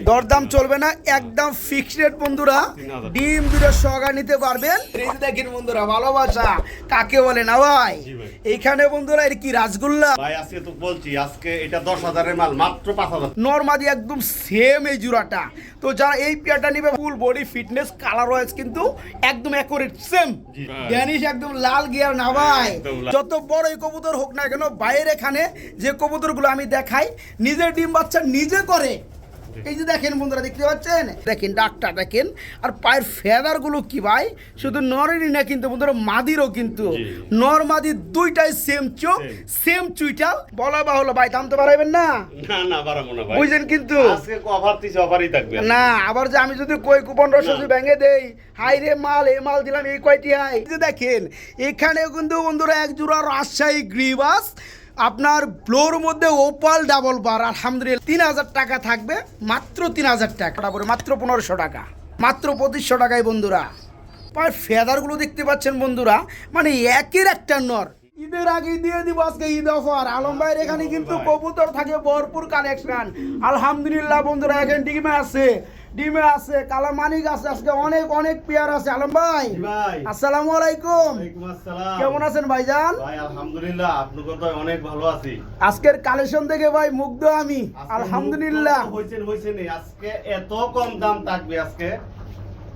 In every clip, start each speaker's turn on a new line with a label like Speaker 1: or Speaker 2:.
Speaker 1: দরদাম চলবে না, একদম ফিক্সড রেট বন্ধুরা। ডিম দুটো সহকারে নিতে পারবেন। এই যে দেখেন বন্ধুরা, ভালোবাসা কাকে বলে না ভাই। এইখানে বন্ধুরা এর কি রাসগোল্লা
Speaker 2: ভাই, আজকে তো বলছি আজকে এটা 10,000 এর মাল, মাত্র 5,000
Speaker 1: নরমাদি একদম সেম এই জোড়াটা। তো যারা এই পেয়ারটা নিবে full body fitness colour wise কিন্তু একদম অ্যাকুরেট সেম ড্যানিশ, একদম লাল গিয়ার না ভাই। যত বড় এই কবুতর হোক না কেন, বাইরে এখানে যে কবুতরগুলো আমি দেখাই নিজের ডিম বাচ্চা নিজে করে। এই যে দেখেন বন্ধুরা, দেখতে পাচ্ছেন, দেখেন ডাকটা দেখেন, আর পায়ের ফেদার গুলো কি ভাই, শুধু নরেরই না কিন্তু বন্ধুরা মাদিরও কিন্তু নর মাদি দুইটাই সেম চোখ সেম চুইটাল। বলা বাহুল্য ভাই, দাম তো বাড়াইবেন না?
Speaker 2: না বাড়াবো না ভাই,
Speaker 1: বুঝছেন কিন্তু
Speaker 2: আজকে অফার দিছি, অফারই থাকবে
Speaker 1: না। আবার যে আমি যদি কই কুপন রসদ ভেঙে দেই, হাই রে মাল, এই মাল দিলাম এই কয়টি হাই। এই যে দেখেন এখানে কিন্তু বন্ধুরা এক জোড়া রাজশাহী গ্রিবাস আপনার ব্লোর মধ্যে ওপাল ডাবল বার, আলহামদুলিল্লাহ 3,000 টাকা থাকবে, মাত্র 3,000 টাকা, মাত্র 1500 টাকা, মাত্র 2500 টাকায় বন্ধুরা। পায়ের ফেদারগুলো দেখতে পাচ্ছেন বন্ধুরা, মানে একের একটা নর। ঈদের আগে দিয়ে দিব আজকে ঈদ অফার। আলম ভাইয়ের এখানে কিন্তু কবুতর থাকে ভরপুর কালেকশন, আলহামদুলিল্লাহ বন্ধুরা। এখানে ডিমে আছে কালা মানিক আছে, আজকে অনেক অনেক পেয়ার আছে। আলম ভাই আসসালামু আলাইকুম। কেমন আছেন ভাইজান?
Speaker 2: ভাই আলহামদুলিল্লাহ, আপনাদের তো অনেক ভালো আছি।
Speaker 1: আজকের কালেকশন দেখে ভাই মুগ্ধ আমি, আলহামদুলিল্লাহ।
Speaker 2: হইছে নি আজকে এত কম দাম থাকবে আজকে,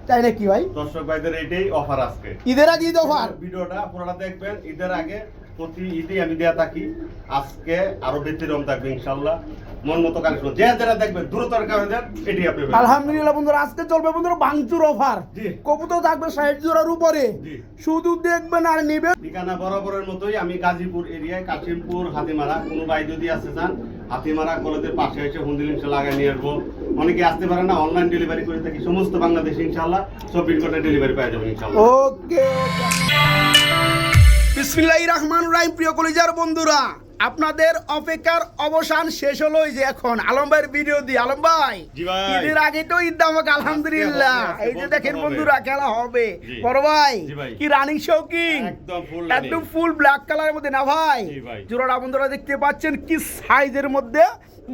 Speaker 1: তাই নাকি ভাই?
Speaker 2: দর্শক ভাইদের এইটাই অফার আজকে,
Speaker 1: ঈদের আগে ঈদ অফার।
Speaker 2: ভিডিওটা পুরোটা দেখবেন, ঈদের আগে প্রতি ঈদে আমি দেয়া থাকি, আজকে আরো ব্যতিক্রম থাকবে ইনশাআল্লাহ। মন মতো কালেকশন যারা দেখবেন দ্রুত এটি আপনি
Speaker 1: আলহামদুলিল্লাহ বন্ধুরা, আজকে চলবে বন্ধুরা ভাঙচুর অফার। কবুতর থাকবে 60 জোড়ার উপরে, শুধু দেখবেন আর নেবেন।
Speaker 2: ঠিকানা বরাবরের মতোই, আমি গাজীপুর এরিয়ায়, কাশিমপুর হাতিমারা। কোনো ভাই যদি আসতে চান, হাতিমারা কলেজের পাশে এসে হুন্দিল ইনশাল্লাহ লাগাই নিয়ে আসবো। অনেকে আসতে পারে না, অনলাইন ডেলিভারি করে থাকি সমস্ত বাংলাদেশে ইনশাল্লাহ, 24 ঘন্টা ডেলিভারি পেয়ে যাবেন ইনশাল্লাহ।
Speaker 1: ওকে বিসমিল্লাহির রহমানির রহিম। প্রিয় কলিজার বন্ধুরা, আপনাদের অপেক্ষার অবসান শেষ হলো। এই যে এখন আলম ভাইয়ের ভিডিও দিই। আলম ভাই, ঈদের আগে তো ঈদ দামক আলহামদুলিল্লাহ। এই যে দেখেন বন্ধুরা, খেলা হবে। বড় ভাই কি রানিং শৌকিং, একদম ফুল ব্ল্যাক কালারের মধ্যে না ভাই। জোড়াটা বন্ধুরা দেখতে পাচ্ছেন কি সাইজের মধ্যে,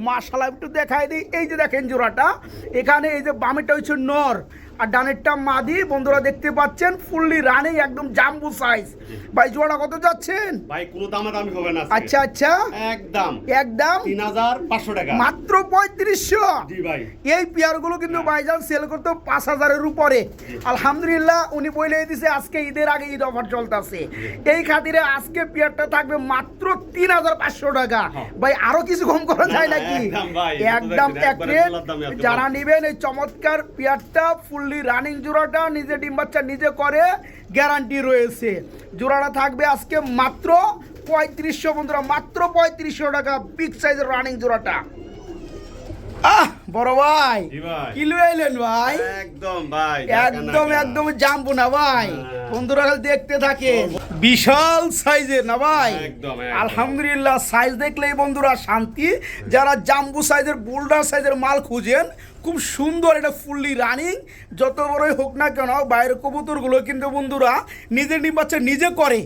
Speaker 1: মাশাআল্লাহ। একটু দেখাই দিই, এই যে দেখেন জোড়াটা, এখানে এই যে বামেরটা হচ্ছে নর আর ডানেরটা মাদি। বন্ধুরা দেখতে পাচ্ছেন ফুললি রানিং, একদম জাম্বু সাইজ। ভাই জোড়া কত যাচ্ছেন?
Speaker 2: ভাই কোনো দামাদামি হবে না।
Speaker 1: আচ্ছা আচ্ছা,
Speaker 2: একদম 3,500 টাকা,
Speaker 1: মাত্র 3500।
Speaker 2: জি ভাই।
Speaker 1: এই পেয়ারগুলো কিন্তু ভাইজান সেল করতে 5,000 এর উপরে। আলহামদুলিল্লাহ উনি বলেই দিছে আজকে ঈদের আগে ঈদ অফার চলতেছে। এই খাতিরে আজকে পেয়ারটা থাকবে মাত্র 3,500 টাকা। ভাই আরো কিছু কম করা যায় নাকি? একদম অ্যাকুরেট। যারা নেবেন এই চমৎকার পেয়ারটা, ফুল রানিং জোড়াটা, নিজে ডিম বাচ্চা নিজে করে, গ্যারান্টি রয়েছে। জোড়াটা থাকবে আজকে মাত্র 3500 বন্ধুরা, মাত্র 3500 টাকা, বিগ সাইজের রানিং জোড়াটা। বড় ভাই কি লইলেন ভাই?
Speaker 2: একদম ভাই,
Speaker 1: একদম জাম্বু না ভাই। বন্ধুরা দেখতে থাকে, বিশাল সাইজের না ভাই। আলহামদুলিল্লাহ সাইজ দেখলেই বন্ধুরা শান্তি। যারা জাম্বু সাইজের বোল্ডার সাইজের মাল খুঁজেন, খুব সুন্দর, এটা ফুললি রানিং। যত বড়ই হোক না কেন, বাইরের কবুতরগুলো কিন্তু বন্ধুরা নিজের ডিম বাচ্চা নিজে করে।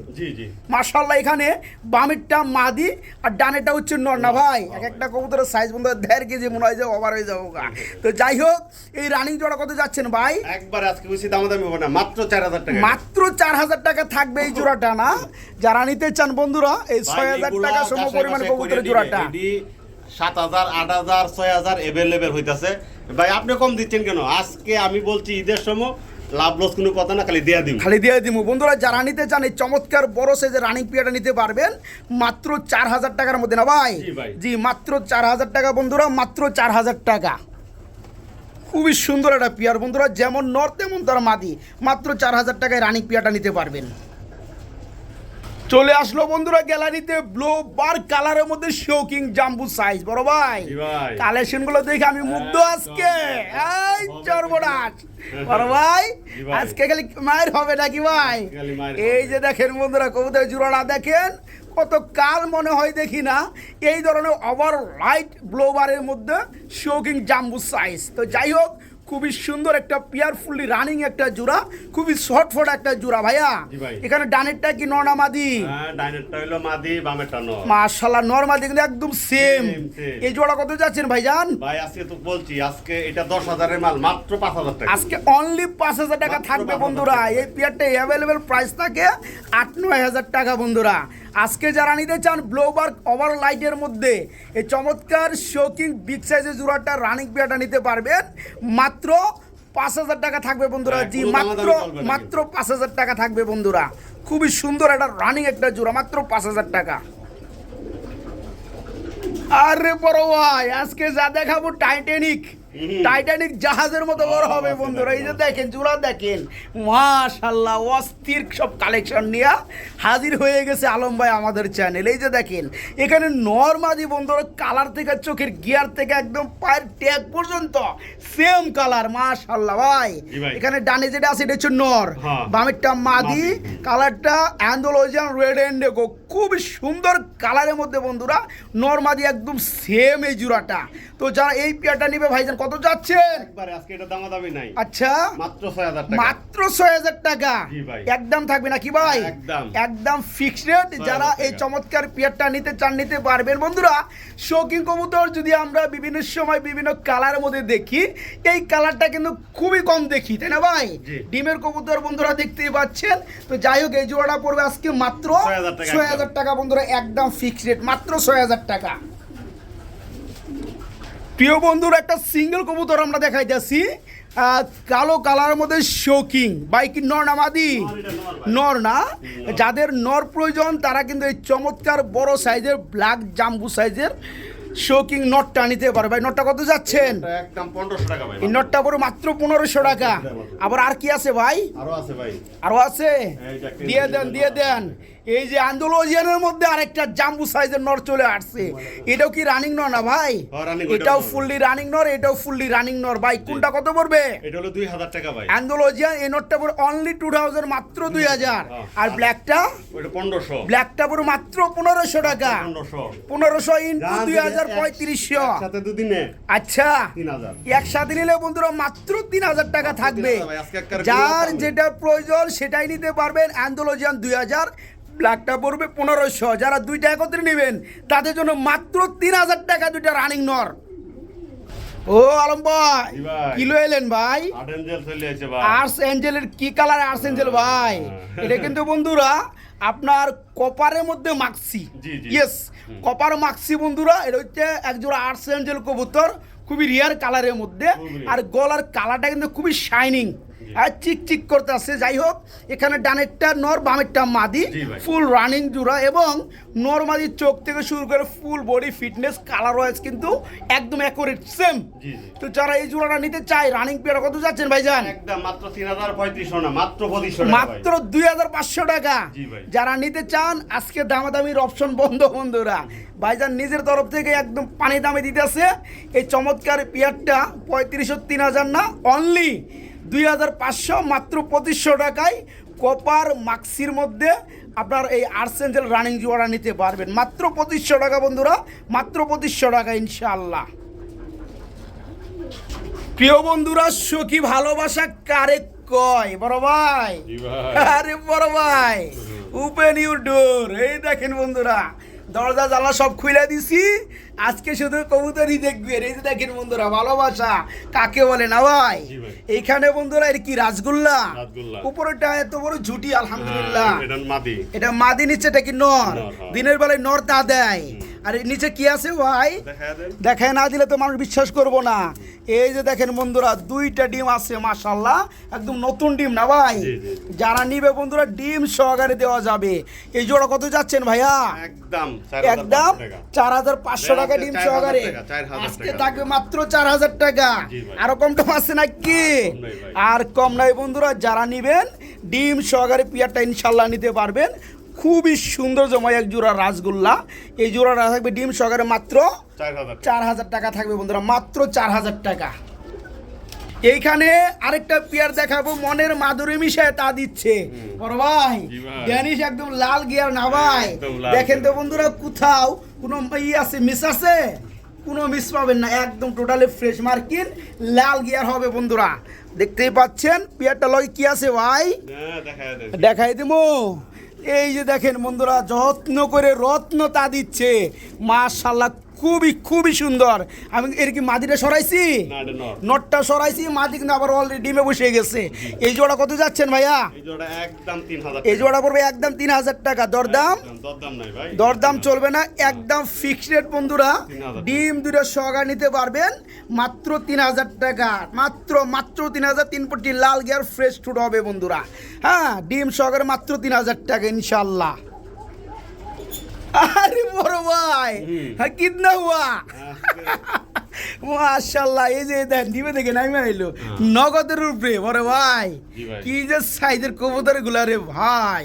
Speaker 1: মাশাআল্লাহ। এখানে বামেরটা মাদি আর ডানেরটা হচ্ছে নর না ভাই। এক একটা কবুতরের সাইজ বন্ধুরা 1.5 কেজি মনে হয় যে ওভার হয়ে যাবো। তো যাই হোক, এই রানিং জোড়া কত যাচ্ছেন ভাই?
Speaker 2: একবার আজকে বেশি দামাদামি হবে না, মাত্র 4,000 টাকা,
Speaker 1: মাত্র 4,000 টাকা থাকবে এই জোড়াটা না। যারা নিতে চান বন্ধুরা, এই 6,000 টাকা সম পরিমাণ কবুতরের জোড়াটা
Speaker 2: 7,000, 8,000, 6,000 এভেলেবেল হইতাছে। ভাই আপনি কম দিচ্ছেন কেন? আজকে আমি বলছি ঈদের সময় লাভ লস কোনো কথা না, খালি দিয়ে দিব
Speaker 1: বন্ধুরা। যারা নিতে চান এই চমৎকার বড় সাইজের রানিং পিয়াটা নিতে পারবেন মাত্র 4,000 টাকার মধ্যে না ভাই। জি মাত্র 4,000 টাকা বন্ধুরা, মাত্র 4,000 টাকা। খুবই সুন্দর একটা পিয়ার বন্ধুরা, যেমন নর তেমন তার মাদি। মাত্র 4,000 টাকায় রানিং পিয়াটা নিতে পারবেন। চলে আসলো বন্ধুরা গ্যালারিতে ব্লু বার কালারের মধ্যে শৌকিং জাম্বু সাইজ। বড় ভাই কালেকশন গুলো দেখে আমি মুগ্ধ আজকে। এই চরবড়াস বড় ভাই, আজকে খালি মায়ের হবে নাকি ভাই? এই যে দেখেন বন্ধুরা, কবুতরের জোড়াটা দেখেন, কত কাল মনে হয় দেখি না এই ধরনের ওভার লাইট ব্লোবারের মধ্যে শৌকিং জাম্বু সাইজ। তো যাই হোক, খুবই সুন্দর একটা পিয়ারফুলি রানিং একটা জোড়া, খুবই শর্টফট একটা জোড়া ভাইয়া।
Speaker 2: জি ভাই।
Speaker 1: এখানে ডানেরটা কি নর না মাদি?
Speaker 2: হ্যাঁ, ডাইনেরটা হইলো মাদি, বামেরটা নর।
Speaker 1: মাশাআল্লাহ, নর মাদি কিন্তু একদম সেম।
Speaker 2: Same, same।
Speaker 1: এই জোড়া কত যাচ্ছেন ভাইজান?
Speaker 2: ভাই আজকে তো বলছি, আজকে এটা 10,000 এর মাল, মাত্র 5,000 টাকা।
Speaker 1: আজকে অনলি 5,000 টাকা
Speaker 2: মাত্র
Speaker 1: থাকবে
Speaker 2: 5,000
Speaker 1: বন্ধুরা।
Speaker 2: টাকা।
Speaker 1: এই পেয়ারটা অ্যাভেলেবেল প্রাইস থাকে 8-9 হাজার টাকা বন্ধুরা। আজকে যারা নিতে চান ব্লোবার ওভার লাইটের মধ্যে এই চমৎকার শোকিং বিগ সাইজের জোড়াটা রানিং পেয়ারটা নিতে পারবেন মাত্র 5,000 টাকা থাকবে বন্ধুরা।
Speaker 2: হ্যাঁ,
Speaker 1: জি
Speaker 2: কোনো
Speaker 1: মাত্র
Speaker 2: দামাদামি চলবে না
Speaker 1: মাত্র 5,000 টাকা থাকবে বন্ধুরা। খুবই সুন্দর একটা রানিং একটা জোড়া, মাত্র 5,000 টাকা। আরে বড় ভাই, আজকে যা দেখাবো টাইটানিক জাহাজের মতো বড় হবে বন্ধুরা। এই যে দেখেন জোড়া দেখেন, মাশাআল্লাহ অস্থির সব কালেকশন নিয়ে হাজির হয়ে গেছে আলম ভাই আমাদের চ্যানেল। এই যে দেখেন এখানে নরমাদি বন্ধুরা, কালার থেকে চোখের গিয়ার থেকে একদম পায়ের ট্যাগ পর্যন্ত সেম কালার, মাশাআল্লাহ ভাই।
Speaker 2: জি ভাই।
Speaker 1: এখানে ডানে যেটা আছে এটা হচ্ছে নর,
Speaker 2: হ্যাঁ।
Speaker 1: বামেরটা মাদি,
Speaker 2: মাদি।
Speaker 1: কালারটা অ্যান্ডোলজিয়ান রেড এন্ড ডেকো, খুব সুন্দর কালারের মধ্যে বন্ধুরা, নরমাদি একদম সেম এই জোড়াটা। তো যারা এই পেয়ারটা নিবে ভাইজান কত যাচ্ছেন?
Speaker 2: একবারে আজকে এটা দামাদামি নাই,
Speaker 1: আচ্ছা
Speaker 2: মাত্র 6,000 টাকা।
Speaker 1: মাত্র 6,000 টাকা।
Speaker 2: জি ভাই।
Speaker 1: একদম থাকবে নাকি ভাই?
Speaker 2: একদম।
Speaker 1: একদম ফিক্সড রেট।
Speaker 2: 6,000
Speaker 1: যারা এই
Speaker 2: টাকা।
Speaker 1: চমৎকার পেয়ারটা নিতে চান নিতে পারবেন বন্ধুরা। শৌখিন কবুতর যদি আমরা বিভিন্ন সময় বিভিন্ন কালারের মধ্যে দেখি, এই কালারটা কিন্তু খুবই কম দেখি, তাই না ভাই?
Speaker 2: জি।
Speaker 1: ডিমের কবুতর বন্ধুরা দেখতেই পাচ্ছেন। তো যাই হোক, এই জোড়াটা পড়বে আজকে মাত্র
Speaker 2: 6,000 টাকা।
Speaker 1: 6,000 টাকা বন্ধুরা, একদম ফিক্সড রেট, মাত্র 6,000 টাকা। প্রিয় বন্ধুরা, একটা সিঙ্গেল কবুতর আমরা দেখাইতেছি, কালো কালারের মধ্যে শৌকিং বাইক, নর না মাদি?
Speaker 2: নর, এটা নর ভাই।
Speaker 1: নর না? যাদের নর প্রয়োজন তারা কিন্তু এই চমৎকার বড় সাইজের ব্ল্যাক জাম্বু সাইজের শৌকিং নটটা নিতে পারবে। ভাই নটটা কত যাচ্ছেন?
Speaker 2: এটা একদম 1,500 টাকা ভাই।
Speaker 1: এই নটটা পড়ে মাত্র 1,500 টাকা। আবার আর কি আছে ভাই?
Speaker 2: আরো আছে ভাই।
Speaker 1: আরো আছে?
Speaker 2: এই যে একটা
Speaker 1: দিয়ে দেন দিয়ে দেন। এই যে আন্দোলজিয়ানের মধ্যে আরেকটা জাম্বু সাইজের নর চলে আসছে, এটাও কি রানিং নর না ভাই?
Speaker 2: হ্যাঁ, running,
Speaker 1: এটাও
Speaker 2: ওটাও
Speaker 1: ফুললি রানিং নর, এটাও ফুললি রানিং নর। ভাই কোনটা কত পড়বে?
Speaker 2: এটা হলো 2,000 টাকা ভাই।
Speaker 1: আন্দোলজিয়ান এই নটটা পড়ে অনলি 2000, মাত্র 2000।
Speaker 2: হ্যাঁ।
Speaker 1: আর ব্ল্যাকটা?
Speaker 2: ওটা 1,500।
Speaker 1: ব্ল্যাকটা পড়ে মাত্র 1,500 টাকা।
Speaker 2: 1,500
Speaker 1: 1500 ইন্টু
Speaker 2: যার
Speaker 1: 2000,
Speaker 2: যদি
Speaker 1: 3500।
Speaker 2: একসাথে দুদিনে
Speaker 1: আচ্ছা,
Speaker 2: 3,000।
Speaker 1: একসাথে নিলে বন্ধুরা মাত্র 3,000 টাকা
Speaker 2: মাত্র
Speaker 1: থাকবে।
Speaker 2: 3,000 ভাই, আজকে একবারে
Speaker 1: যার
Speaker 2: বিনা দামে।
Speaker 1: যেটা প্রয়োজন সেটাই নিতে পারবেন। অ্যান্ডোলজিয়ান 2000, ব্ল্যাকটা পড়বে 1500। যারা দুইটা একত্রে নেবেন তাদের জন্য মাত্র 3,000 টাকা দুইটা রানিং নর। ও আলম ভাই,
Speaker 2: জি ভাই।
Speaker 1: কিলো এলেন ভাই?
Speaker 2: আট এঞ্জেল চলে এসেছে ভাই।
Speaker 1: আর্স এঞ্জেলের কি কালার আর্স এঞ্জেল ভাই? এটা কিন্তু বন্ধুরা আপনার কপারের মধ্যে মাক্সি।
Speaker 2: জি, জি।
Speaker 1: ইয়েস, কপার মাক্সি বন্ধুরা। এটা হচ্ছে একজোড়া আর্স এঞ্জেল কবুতর, খুবই রিয়ার কালারের মধ্যে।
Speaker 2: খুবই।
Speaker 1: আর গলার কালারটা কিন্তু খুবই শাইনিং আর চিক চিক করতে আসছে। যাই হোক, এখানে ডানেরটা নর, বামেরটা মাদি,
Speaker 2: জি ভাই।
Speaker 1: ফুল রানিং জোড়া। এবং নর মাদির চোখ থেকে শুরু করে full body fitness colour wise কিন্তু একদম অ্যাকুরেট সেম।
Speaker 2: জি, জি।
Speaker 1: তো যারা এই জোড়াটা নিতে চায়, রানিং পেয়ার কত যাচ্ছেন ভাইজান?
Speaker 2: একদম মাত্র 3,3500 না, মাত্র 2,500 টাকা ভাই।
Speaker 1: মাত্র 2,500 টাকা।
Speaker 2: জি ভাই।
Speaker 1: যারা নিতে চান আজকে দামাদামির অপশন বন্ধ বন্ধুরা। ভাইজান নিজের তরফ থেকে একদম পানি দামে দিতেছে এই চমৎকার পেয়ারটা। 3500, 3,000 না, অনলি 2,500, মাত্র 2,500 টাকায় কপার মাক্সির মধ্যে আপনার এই আর্সেঞ্জেল রানিং জোড়া নিতে পারবেন মাত্র 2,500 টাকা বন্ধুরা, মাত্র 2,500 টাকা ইনশাআল্লাহ। প্রিয় বন্ধুরা, সখী ভালোবাসা কারে কয় বড় ভাই?
Speaker 2: জি ভাই।
Speaker 1: আরে বড় ভাই, ওপেন ইউর ডোর। এই দেখেন বন্ধুরা, দরজা জানলা সব খুলে দিছি, আজকে শুধু কবুতরই দেখবেন। এই যে দেখেন বন্ধুরা, ভালোবাসা কাকে বলে না ভাই?
Speaker 2: জি ভাই।
Speaker 1: এইখানে বন্ধুরা এর কি রাসগোল্লা,
Speaker 2: রাসগোল্লা।
Speaker 1: উপরেটা এত বড় ঝুটি, আলহামদুলিল্লাহ।
Speaker 2: হ্যাঁ, এটা মাদি।
Speaker 1: এটা মাদি, নিচেটা কি নর?
Speaker 2: নর, হ্যাঁ।
Speaker 1: দিনের বেলায় নর তা দেয়। আর এর নিচে কি আছে ভাই?
Speaker 2: দেখায় দেন।
Speaker 1: দেখায় না দিলে তো মানুষ বিশ্বাস করবো না। এই যে দেখেন বন্ধুরা, দুইটা ডিম আছে মাশাআল্লাহ, একদম নতুন ডিম না ভাই?
Speaker 2: জি, জি।
Speaker 1: যারা নিবে বন্ধুরা ডিম সহকারে দেওয়া যাবে। এই জোড়া কত যাচ্ছেন ভাইয়া?
Speaker 2: একদম
Speaker 1: একদম
Speaker 2: 4,500 টাকা।
Speaker 1: 4,500 টাকা ডিম
Speaker 2: 4,000
Speaker 1: সহকারে।
Speaker 2: টাকা, 4,000
Speaker 1: আজকে
Speaker 2: টাকা।
Speaker 1: থাকবে মাত্র 4,000 টাকা।
Speaker 2: জি ভাই।
Speaker 1: আরো কম টম আছে নাকি?
Speaker 2: কম নাই ভাই।
Speaker 1: আর কম নাই বন্ধুরা। যারা নিবেন ডিম সহকারে পেয়ারটা ইনশাল্লাহ নিতে পারবেন। খুবই সুন্দর জমায় এক জোড়া রাসগোল্লা। এই জোড়াটা থাকবে ডিম সহকারে মাত্র
Speaker 2: 4,000 টাকা।
Speaker 1: 4,000 টাকা থাকবে বন্ধুরা, মাত্র 4,000 টাকা। এইখানে আরেকটা পেয়ার দেখাবো, মনের মাধুরী মিশায় তা দিচ্ছে বড় ভাই।
Speaker 2: জি ভাই।
Speaker 1: ড্যানিশ একদম লাল গিয়ার না ভাই?
Speaker 2: একদম লাল
Speaker 1: দেখেন তো
Speaker 2: গিয়ার।
Speaker 1: বন্ধুরা, কোথাও কোনো আছে মিস আছে? কোনো মিস পাবেন না, একদম টোটালি ফ্রেশ মার্কিন লাল গিয়ার হবে বন্ধুরা। দেখতেই পাচ্ছেন পিয়ারটা লগে কি আছে ভাই, দেখাই দিমু। এই যে দেখেন বন্ধুরা, যত্ন করে রত্ন তা দিচ্ছে, মাশাআল্লাহ খুবই খুবই সুন্দর। আমি এর কি মাদিটা সরাইছি, নটটা সরাইছি, মাদি কিন্তু আবার অলরেডি ডিমে বসে গেছে। এই জোড়া কত যাচ্ছেন ভাইয়া? এই জোড়া পড়বে একদম 3000 টাকা। দরদাম দরদাম চলবে না, একদম ফিক্সড রেট বন্ধুরা। ডিম দুটো সহকারে নিতে পারবেন মাত্র 3000 টাকা, মাত্র মাত্র 3000। 3 পট্টি লাল গিয়ার ফ্রেশ ফুড হবে বন্ধুরা। হ্যাঁ, ডিম সহকারে মাত্র 3000 টাকা ইনশাল্লাহ। अरे बड़ो भाई हाँ कितना हुआ মাশাআল্লাহ। এই যে দেন দিবে দেখে নাইমে আইলো নগদের উপরে বড় ভাই, কি যে সাইজের কবুতর গুলা রে ভাই,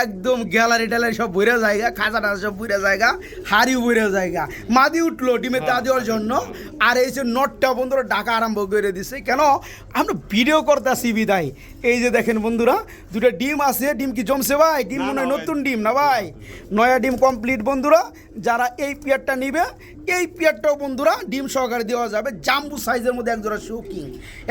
Speaker 1: একদম গ্যালারি ট্যালারি সব ভরে জায়গা, খাঁচা টাচা সব ভরে জায়গা, হাড়ি ভরে জায়গা। মাদি উঠলো ডিমে তা দেওয়ার জন্য, আর এই যে নটটা বন্ধুরা ডাকা আরম্ভ করে দিছে। কেন আমরা ভিডিও করতেছি বিদায়। এই যে দেখেন বন্ধুরা, দুটো ডিম আছে। ডিম কি জমছে ভাই? ডিম মনে হয় নতুন ডিম না ভাই, নয়া ডিম কমপ্লিট বন্ধুরা। যারা এই পেয়ারটা নিবে, এই পেয়ারটাও বন্ধুরা ডিম সহকারে দেওয়া যাবে, জাম্বু সাইজের মধ্যে একজোড়া শৌকিং।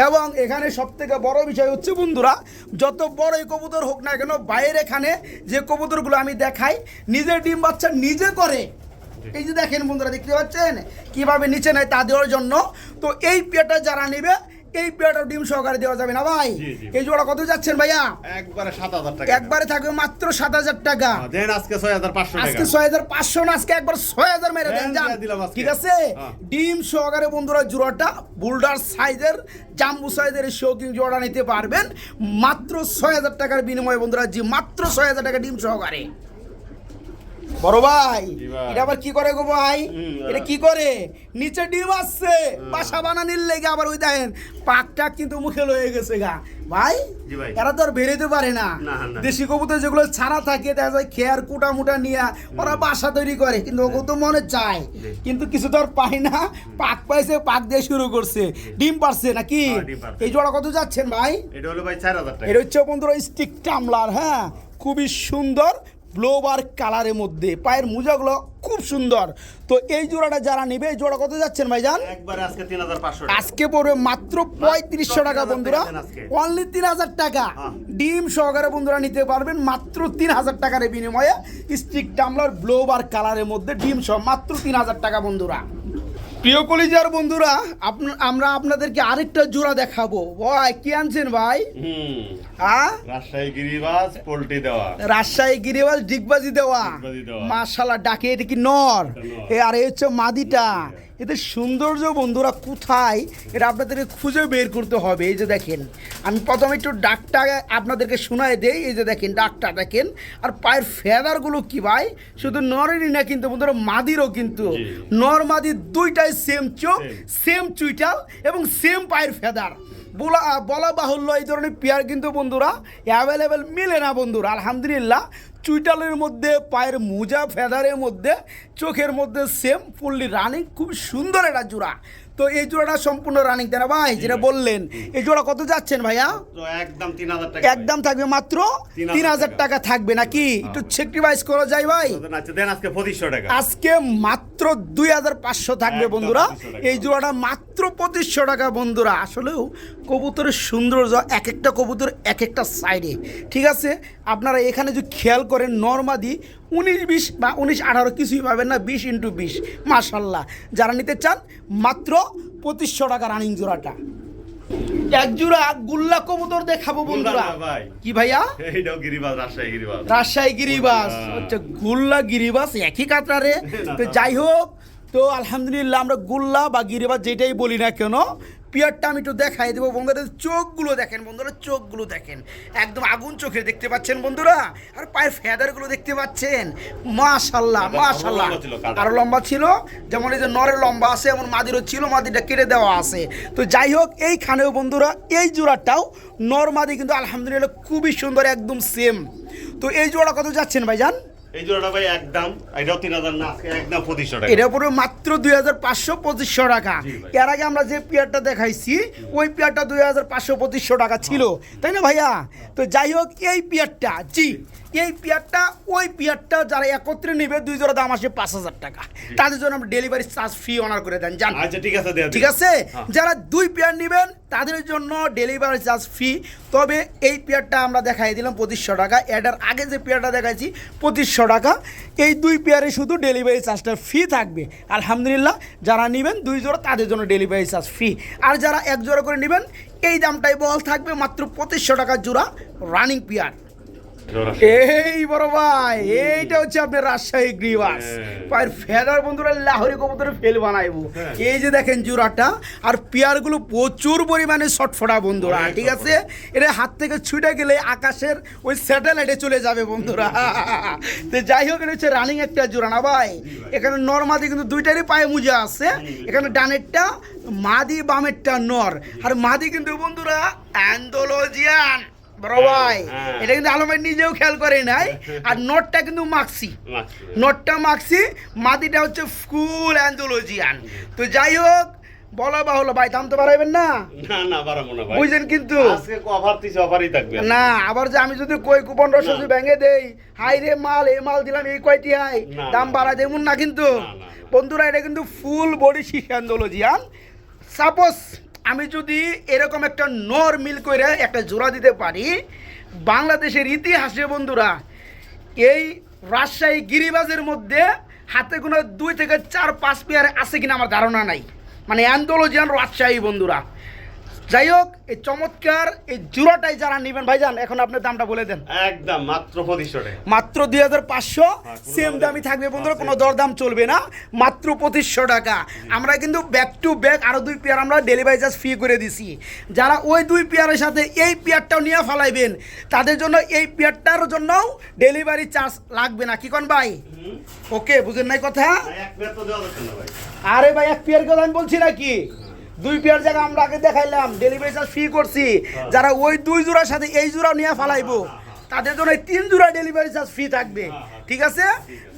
Speaker 1: এবং এখানে সব থেকে বড় বিষয় হচ্ছে বন্ধুরা, যত বড়ই কবুতর হোক না কেন, বাইরে এখানে যে কবুতরগুলো আমি দেখাই নিজে ডিম বাচ্চা নিজে করে। এই যে দেখেন বন্ধুরা, দেখতে পাচ্ছেন কিভাবে নিচে নেয় তা দেওয়ার জন্য। তো এই পেয়ারটা যারা নিবে, এই পেয়ারটা ডিম সহকারে দেওয়া যাবে না ভাই। এই জোড়া কত যাচ্ছেন ভাইয়া?
Speaker 2: একবারে 7000 টাকা,
Speaker 1: একবারে থাকবে মাত্র 7000 টাকা।
Speaker 2: দেন আজকে 6500 টাকা,
Speaker 1: আজকে 6500 না, আজকে একবার 6000 মেরে দেন জান, ঠিক আছে? ডিম সহকারে বন্ধুরা জোড়াটা বুলডার সাইজের, জাম্বু সাইজের শৌকিং জোড়া নিতে পারবেন মাত্র 6000 টাকার বিনিময়ে বন্ধুরা। জি মাত্র 6000 টাকা ডিম সহকারে। বড় ভাই এটা আবার কি করে গো ভাই? এটা কি করে? নিচে ডিম আসছে বাসা বানানির লেগে, আবার ওই দেখেন পাকটা কিন্তু মুখে লয়ে গেছে গা ভাই। এরা তো আর বেরোতে পারে না। দেশি কবুতর যেগুলো ছাড়া থাকে দেখা যায় খেয়ার কুটা মুটা নিয়ে ওরা বাসা তৈরি করে, কিন্তু ওকে তো মনে চায়, কিন্তু কিছু তো আর পায় না। পাক পাইছে, পাক দিয়ে শুরু করছে, ডিম পারছে নাকি? এই জোড়া কত যাচ্ছেন ভাই?
Speaker 2: এটা হলো ভাই 4000 টাকা।
Speaker 1: এটা হচ্ছে বন্ধুরা স্টিক টামলার, হ্যাঁ খুবই সুন্দর ব্লোবার কালারের মধ্যে, পায়ের মোজাগুলো খুব সুন্দর। তো এই জোড়াটা যারা নেবে, এই জোড়া কত যাচ্ছেন ভাইজান?
Speaker 2: একবারে আজকে 3500 টাকা,
Speaker 1: আজকে পড়বে মাত্র 3500 টাকা বন্ধুরা, অনলি 3000 টাকা। ডিম সহকারে বন্ধুরা নিতে পারবেন মাত্র 3000 টাকার বিনিময়ে, স্টিক টামলার ব্লোবার কালারের মধ্যে ডিম সহ মাত্র 3000 টাকা বন্ধুরা। প্রিয় কলিজার বন্ধুরা, আমরা আপনাদেরকে আরেকটা জোড়া দেখাবো। ভাই কি আনছেন ভাই? হ্যাঁ,
Speaker 2: রাজশাহী গিরিবাজ পোল্ট্রি দেওয়া,
Speaker 1: রাজশাহী গিরিবাজ ডিগবাজি দেওয়া, মাশাআল্লাহ। ডাকে এটা কি নর, আর এই হচ্ছে মাদিটা। এদের সৌন্দর্য বন্ধুরা কোথায়, এটা আপনাদেরকে খুঁজে বের করতে হবে। এই যে দেখেন, আমি প্রথমে একটু ডাকটা আপনাদেরকে শোনায় দেই। এই যে দেখেন ডাকটা দেখেন, আর পায়ের ফেদারগুলো কি ভাই, শুধু নরেরই না কিন্তু বন্ধুরা, মাদিরও কিন্তু। নর মাদি দুইটাই সেম চোখ, সেম চুইটাল এবং সেম পায়ের ফেদার। বলা বাহুল্য এই ধরনের পেয়ার কিন্তু বন্ধুরা অ্যাভেলেবেল মিলে না বন্ধুরা। আলহামদুলিল্লাহ, চুইটালের মধ্যে, পায়ের মোজা ফেদারের মধ্যে, চোখের মধ্যে সেম, ফুললি রানিং, খুব সুন্দর একটা জোড়া। তো এই জোড়াটা সম্পূর্ণ রানিং তাই না ভাই, যেটা বললেন? এই জোড়া কত যাচ্ছেন ভাইয়া?
Speaker 2: একদম 3000 টাকা,
Speaker 1: একদম থাকবে মাত্র 3000 টাকা থাকবে নাকি? একটু সেক্রিফাইস করা যায় ভাই।
Speaker 2: দেন আজকে 2500 টাকা,
Speaker 1: আজকে মাত্র 2500 থাকবে বন্ধুরা। এই জোড়াটা মাত্র 2500 টাকা বন্ধুরা। আসলেও কবুতরের সৌন্দর্য এক একটা কবুতর এক একটা সাইডে, ঠিক আছে? আপনারা এখানে যদি খেয়াল করেন, নরমাদি 19-20 বা 19-18 কিছুই পাবেন না, 20x20 মাশাআল্লাহ। যারা নিতে চান মাত্র 2500 টাকা রানিং জোড়াটা। এক জোড়া গুল্লা কবুতর দেখাবো বন্ধুরা। কি ভাইয়া?
Speaker 2: এইটাও গিরিবাজ, রাজশাহী গিরিবাজ,
Speaker 1: রাজশাহী গিরিবাজ হচ্ছে গুল্লা গিরিবাজ একই কাতারে। তো যাই হোক, তো আলহামদুলিল্লাহ আমরা গুল্লা বা গিরিবাজ যেটাই বলি না কেন, পিয়ারটা আমি একটু দেখাই দেবো বন্ধুরা। চোখগুলো দেখেন বন্ধুরা, চোখগুলো দেখেন একদম আগুন চোখের, দেখতে পাচ্ছেন বন্ধুরা? আর পায়ের ফেদারগুলো দেখতে পাচ্ছেন, মাশাআল্লাহ মাশাআল্লাহ। আরো লম্বা ছিল, যেমন এই যে নরের লম্বা আছে, এমন মাদিরও ছিল, মাদিটা কেটে দেওয়া আছে। তো যাই হোক, এইখানেও বন্ধুরা এই জোড়াটাও নর মাদি কিন্তু আলহামদুলিল্লাহ খুবই সুন্দর, একদম সেম। তো এই জোড়া কত যাচ্ছেন ভাইজান?
Speaker 2: এই জোড়াটা ভাই একদম, এটাও 3000 না, আজকে একদম 2500 টাকা।
Speaker 1: এটা পুরো মাত্র 2500-2500 টাকা। এর আগে আমরা যে পেয়ারটা দেখাইছি, ওই পেয়ারটা 2500-2500 টাকা ছিল, তাই না ভাইয়া? তো যাই হোক, এই পেয়ারটা জি এই পেয়ারটা ওই পেয়ারটা যারা একত্রে নেবে দুই জোড়া দাম আসে 5,000 টাকা, তাদের জন্য আমরা ডেলিভারি চার্জ ফ্রি অনার করে দেন জান।
Speaker 2: আচ্ছা ঠিক আছে, দেয়া
Speaker 1: ঠিক আছে, যারা দুই পেয়ার নেবেন তাদের জন্য ডেলিভারি চার্জ ফ্রি। তবে এই পেয়ারটা আমরা দেখাই দিলাম 2500 টাকা, এটার আগে যে পেয়ারটা দেখাইছি 2500 টাকা। এই দুই পেয়ারে শুধু ডেলিভারি চার্জটা ফ্রি থাকবে। আলহামদুলিল্লাহ, যারা নেবেন দুই জোড়া তাদের জন্য ডেলিভারি চার্জ ফ্রি, আর যারা এক জোড়া করে নেবেন এই দামটাই বল থাকবে মাত্র 2500 টাকা জোড়া রানিং পেয়ার। এই বড় ভাই, এইটা হচ্ছে আপনার রাজশাহী গ্রিবাস পায়ের ফেদার বন্ধুরা, লাহোরি কবুতরের ফেল বানাইবো। এই যে দেখেন জোড়াটা, আর পেয়ারগুলো প্রচুর পরিমাণে ছটফটা বন্ধুরা। ঠিক আছে, এটা হাত থেকে ছুটে গেলে আকাশের ওই স্যাটেলাইটে চলে যাবে বন্ধুরা। তো যাই হোক, এটা হচ্ছে রানিং একটা জোড়া না ভাই। এখানে নর মাদি কিন্তু দুইটারই পায়ে মুজা আছে। এখানে ডানেরটা মাদি, বামেরটা নর। আর মাদি কিন্তু বন্ধুরা অ্যান্ডোলজিয়ান বড় ভাই, এটা কিন্তু আলম ভাই নিজেও খেয়াল করে নাই। আর নটটা কিন্তু মাক্সি, নটটা মাক্সি, মাদিটা হচ্ছে ফুল অ্যান্ডোলজিয়ান। তো যাই হোক, বলা বাহুল্য ভাই, দাম তো বাড়াইবেন না?
Speaker 2: না বাড়াবো না ভাই,
Speaker 1: বুঝছেন কিন্তু
Speaker 2: আজকে অফার দিছি, অফারই থাকবে
Speaker 1: না। আবার যে আমি যদি কই কুপন রস যদি ভেঙে দেই, হাই রে মাল, এই মাল দিলাম এই কয়টি হাই, দাম বাড়াই দেবুন না কিন্তু বন্ধুরা। এটা কিন্তু ফুল বডি শিশ অ্যান্ডোলজিয়ান। সাপোজ আমি যদি এরকম একটা নর মিল করে একটা জোড়া দিতে পারি, বাংলাদেশের ইতিহাসে বন্ধুরা এই রাজশাহী গিরিবাজের মধ্যে হাতে কোনো 2 থেকে 4-5 পেয়ার আছে কিনা আমার ধারণা নাই, মানে অ্যান্ডোলজিয়ান রাজশাহী বন্ধুরা। যাই হোক, এই চমৎকার এই জোড়াটাই যারা নেবেন ভাইজান, এখন আপনার দামটা বলে দেন।
Speaker 2: একদম মাত্র 2500 টাকা,
Speaker 1: মাত্র 2500 সেম দামই থাকবে বন্ধুরা, কোনো দরদাম চলবে না, মাত্র 2500 টাকা। আমরা কিন্তু ব্যাক টু ব্যাক আরও 2 পেয়ার আমরা ডেলিভারি চার্জ ফ্রি করে দিছি। যারা ওই 2 পেয়ারের সাথে এই পেয়ারটাও নিয়ে ফালাইবেন, তাদের জন্য এই পেয়ারটার জন্যও ডেলিভারি চার্জ লাগবে না। কি কোন ভাই? ওকে, বুঝেন নাই কথা?
Speaker 2: এক পেয়ার তো দেওয়া যাচ্ছে না ভাই।
Speaker 1: আরে ভাই, এক পেয়ার কথা আমি বলছি নাকি? 2 পেয়ার জায়গা আমরা আগে দেখাইলাম, ডেলিভারি চার্জ ফ্রি করছি। যারা ওই 2 জোড়ার সাথে এই জোড়াও নিয়ে ফালাইবো, তাদের জন্য 3 জোড়া ডেলিভারি চার্জ ফ্রি থাকবে। ঠিক আছে,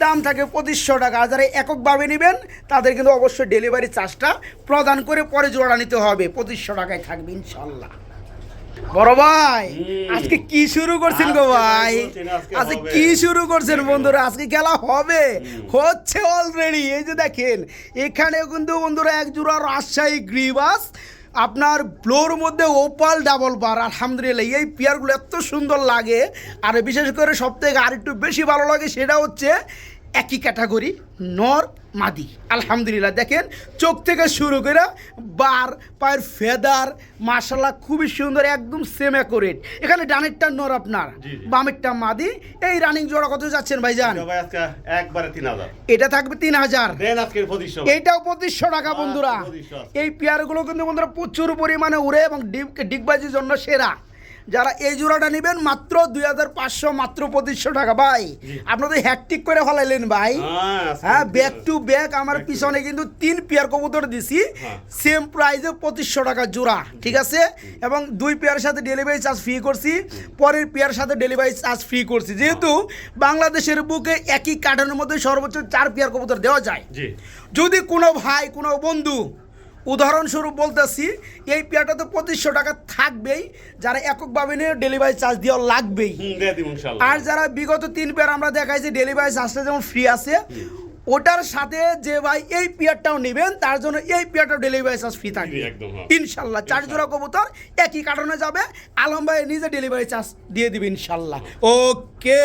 Speaker 1: দাম থাকে 2500 টাকা। আর যারা এককভাবে নেবেন তাদের কিন্তু অবশ্যই ডেলিভারি চার্জটা প্রদান করে পরে জোড়া নিতে হবে। 2500 টাকায় থাকবে ইনশাল্লাহ। বড় ভাই, আজকে কি শুরু করছেন গো ভাই? আজকে কি শুরু করছেন বন্ধুরা? আজকে খেলা হবে, হচ্ছে অলরেডি। এই যে দেখেন, এখানে কিন্তু বন্ধুরা এক জোড়া রাজশাহী গ্রিবাস, আপনার ব্লোর মধ্যে ওপাল ডাবল বার। আলহামদুলিল্লাহ, এই পেয়ারগুলো এত সুন্দর লাগে। আর বিশেষ করে সবথেকে আর একটু বেশি ভালো লাগে সেটা হচ্ছে একই ক্যাটাগরি নর মাদি। আলহামদুলিল্লাহ, দেখেন চোখ থেকে শুরু করে বার, পায়ের ফেদার, মাশাআল্লাহ খুবই সুন্দর, একদম সেম অ্যাকুরেট। এখানে ডানেরটা নর আপনার, বামেরটা মাদি। এই রানিং জোড়া কত যাচ্ছেন ভাইজান?
Speaker 2: ভাই আজকে একবারে 3000,
Speaker 1: এটা থাকবে 3000,
Speaker 2: দেন আজকে 2500,
Speaker 1: এইটাও 2500 টাকা বন্ধুরা। এই পেয়ারগুলো কিন্তু বন্ধুরা প্রচুর পরিমাণে উড়ে এবং ডিগবাজির জন্য সেরা। যারা এই জোড়াটা নেবেন মাত্র 2500, মাত্র 2500 টাকা। ভাই আপনাদের হ্যাকটিক করে ফেলাইলেন ভাই। হ্যাঁ, ব্যাক টু ব্যাক আমার পিছনে কিন্তু 3 পেয়ার কবুতর দিছি, সেম প্রাইসে 2500 টাকা জোড়া। ঠিক আছে, এবং 2 পেয়ারের সাথে ডেলিভারি চার্জ ফ্রি করছি, পরের পেয়ার সাথে ডেলিভারি চার্জ ফ্রি করছি। যেহেতু বাংলাদেশের বুকে একই কার্টনের মধ্যে সর্বোচ্চ 4 পেয়ার কবুতর দেওয়া যায়। যদি কোনো ভাই, কোনো বন্ধু, উদাহরণস্বরূপ বলতেছি, এই পেয়ারটা তো 2500 টাকা থাকবেই, যারা এককভাবে নিয়ে ডেলিভারি চার্জ দেওয়া লাগবেই। আর যারা বিগত 3 পেয়ার আমরা দেখাইছি ডেলিভারি চার্জটা যেমন ফ্রি আছে, ওটার সাথে যে ভাই এই পেয়ারটাও নেবেন তার জন্য এই পেয়ারটাও ডেলিভারি চার্জ ফ্রি থাকবে ইনশাল্লাহ। 4 জোড়া কবুতর একই কারণে যাবে, আলম ভাই নিজে ডেলিভারি চার্জ দিয়ে দিবে ইনশাল্লাহ। ওকে,